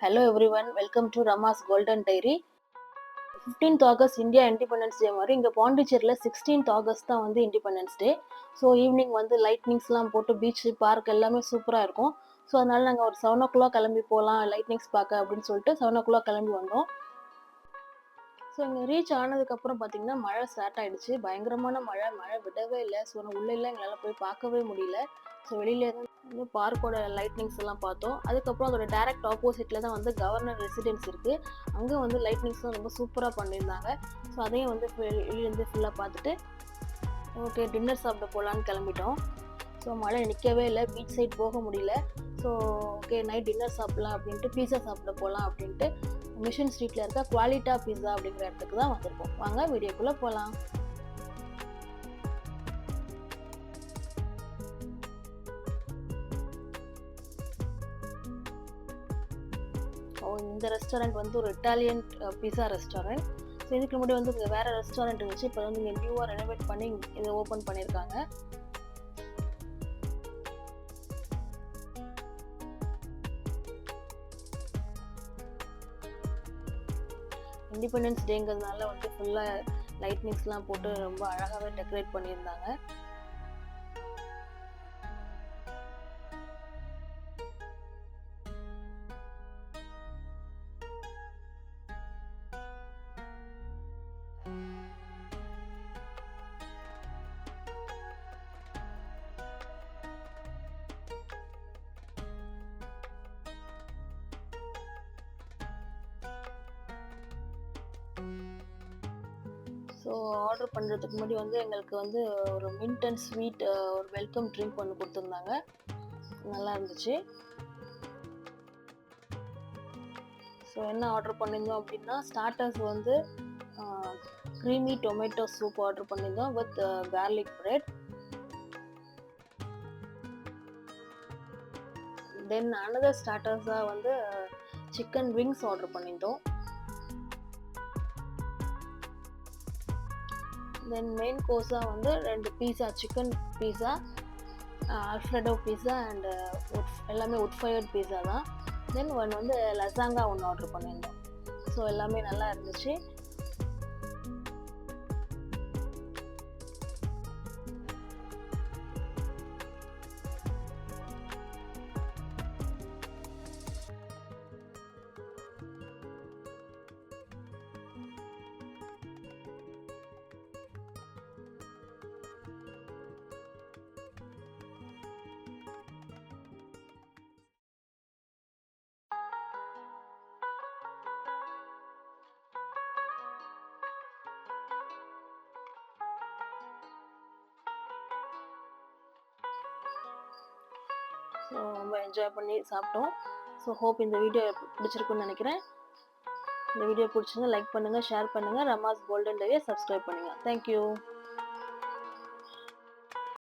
Hello everyone, welcome to Rama's Golden Diary. 15th August India independence day மாதிரி இங்கே பாண்டிச்சேரியில் 16th August தான் வந்து இண்டிபெண்டன்ஸ் டே. ஸோ ஈவினிங் வந்து லைட்னிங்ஸ்லாம் போட்டு பீச் பார்க் எல்லாமே சூப்பராக இருக்கும். ஸோ அதனால நாங்கள் ஒரு 7 o'clock கிளம்பி போகலாம் லைட்னிங்ஸ் பார்க்க அப்படின்னு சொல்லிட்டு 7 o'clock கிளம்பி வந்தோம். ஸோ இங்கே ரீச் ஆனதுக்கப்புறம் பார்த்தீங்கன்னா மழை ஸ்டார்ட் ஆகிடுச்சு. பயங்கரமான மழை விடவே இல்லை. ஸோ உள்ளெல்லாம் எங்களால் போய் பார்க்கவே முடியல. ஸோ வெளியில வந்து பார்க்கோட லைட்னிங்ஸ் எல்லாம் பார்த்தோம். அதுக்கப்புறம் அதோட டைரக்ட் ஆப்போசிட்டில் தான் வந்து கவர்னர் ரெசிடென்ஸ் இருக்குது. அங்கே வந்து லைட்னிங்ஸ்லாம் ரொம்ப சூப்பராக பண்ணியிருந்தாங்க. ஸோ அதையும் வந்து வெளியிலேருந்து ஃபுல்லாக பார்த்துட்டு ஓகே டின்னர் சாப்பிட போகலான்னு கிளம்பிட்டோம். ஸோ மழை நிற்கவே இல்லை, பீச் சைட் போக முடியல. ஸோ ஓகே நைட் டின்னர் சாப்பிட்லாம் அப்படின்ட்டு பீஸா சாப்பிட போகலாம் அப்படின்ட்டு மிஷன் ஸ்ட்ரீட்டில் இருக்க குவாலிட்டா பீஸா அப்படிங்கிற இடத்துக்கு தான் வந்திருக்கோம். வாங்க வீடியோக்குள்ளே போகலாம். இந்த ரெஸ்டாரண்ட் வந்து ஒரு இட்டாலியன் பீஸா ரெஸ்டாரண்ட். ஸோ இதுக்கு முன்னாடி வந்து இங்கே வேறு ரெஸ்டாரண்ட் இருந்துச்சு. இப்போ வந்து இங்கே நியூவாக ரெனோவேட் பண்ணி இதை ஓப்பன் பண்ணியிருக்காங்க. இண்டிபெண்டன்ஸ் டேங்கிறதுனால வந்து ஃபுல்லாக லைட்னிங்ஸ்லாம் போட்டு ரொம்ப அழகாகவே டெக்கரேட் பண்ணியிருந்தாங்க. ஸோ ஆர்டர் பண்ணுறதுக்கு முன்னாடி வந்து எங்களுக்கு வந்து ஒரு மின்ட் அண்ட் ஸ்வீட் ஒரு வெல்கம் ட்ரிங்க் ஒன்று கொடுத்துருந்தாங்க. நல்லா இருந்துச்சு. ஸோ என்ன ஆர்டர் பண்ணியிருந்தோம் அப்படின்னா ஸ்டார்டர்ஸ் வந்து க்ரீமி டொமேட்டோ சூப் ஆர்டர் பண்ணியிருந்தோம் with garlic bread. Then another ஸ்டார்டர்ஸாக வந்து சிக்கன் விங்ஸ் ஆர்டர் பண்ணியிருந்தோம். தென் மெயின் கோர்ஸாக வந்து 2 pizza, chicken pizza, alfredo pizza and எல்லாமே உட் ஃபயர்ட் பீஸா தான். தென் ஒன்று வந்து லசாங்கா ஒன்று ஆர்டர் பண்ணியிருந்தோம். ஸோ எல்லாமே நல்லா இருந்துச்சு. ஸோ ரொம்ப என்ஜாய் பண்ணி சாப்பிட்டோம். ஸோ ஹோப் இந்த வீடியோ பிடிச்சிருக்குன்னு நினைக்கிறேன். இந்த வீடியோ பிடிச்சிருந்தா லைக் பண்ணுங்கள், ஷேர் பண்ணுங்கள், ரமாஸ் கோல்டன் டைரியை சப்ஸ்கிரைப் பண்ணுங்கள். தேங்க்யூ.